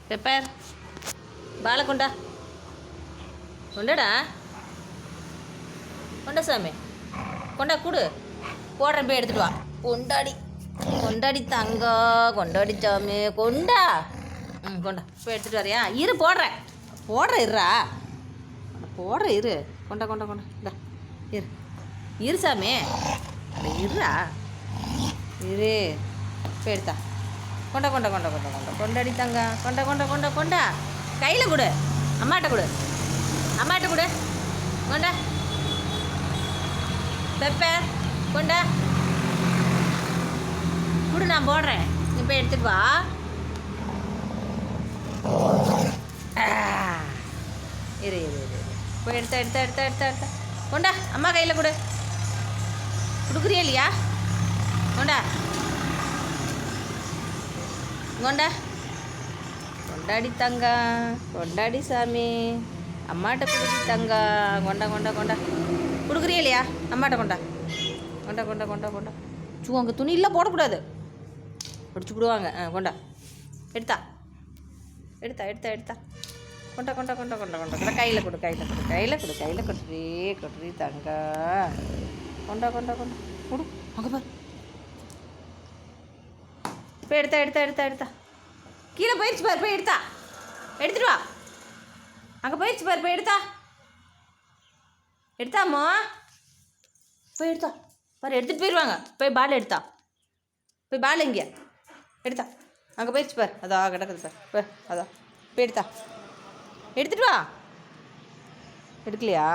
pepper பாலை கொண்டா கொண்டடா கொண்டா சாமி கொண்டா கூடு போடுறேன் போய் எடுத்துகிட்டு வா கொண்டாடி கொண்டாடி தங்கா கொண்டாடி சாமி கொண்டா கொண்டா போய் எடுத்துகிட்டு வரையா இரு போடுறேன் இருறா போடுறேன் இரு கொண்டா கொண்டா கொண்டா இந்தா இரு சாமி அட இருறா இரு போய் எடுத்தா கொண்டா கொண்டா கொண்டா கொண்டா கொண்டா கொண்டாடி தங்கா கொண்டா கொண்டா கொண்டா கொண்டா கையில் கொடு அம்மாட்ட கொடு கொண்டா பெப்பர் கொண்டா கொடு நான் போடுறேன் நீ போய் எடுத்துட்டு வா இரு போய் எடுத்தா கொண்டா அம்மா கையில் கொடுக்குறியா இல்லையா கொண்டா கொண்டாடி தங்கா கொண்டாடி சாமி அம்மாட்ட கொடுத்து தங்கா கொண்டா கொடுக்குறியா இல்லையா அம்மாட்ட கொண்டா சும்மா அங்கே துணி இல்லை போடக்கூடாது பிடிச்சி விடுவாங்க கொண்டா எடுத்தா கொண்டா கையில் கொடுறீ தங்கா கொண்டா கொடு அங்கே பாரு போய் எடுத்தா கீழே போயிடுச்சு பாரு போய் எடுத்துட்டு வா அங்கே போயிடுச்சு பாரு போய் எடுத்தாமோ போய் எடுத்தா பாரு எடுத்துகிட்டு போயிடுவாங்க போய் பால் இங்கே எடுத்தா அங்கே போயிடுச்சு பாரு அதான் கிடக்குது பார் அதான் போய் எடுத்துட்டு வா எடுக்கலையா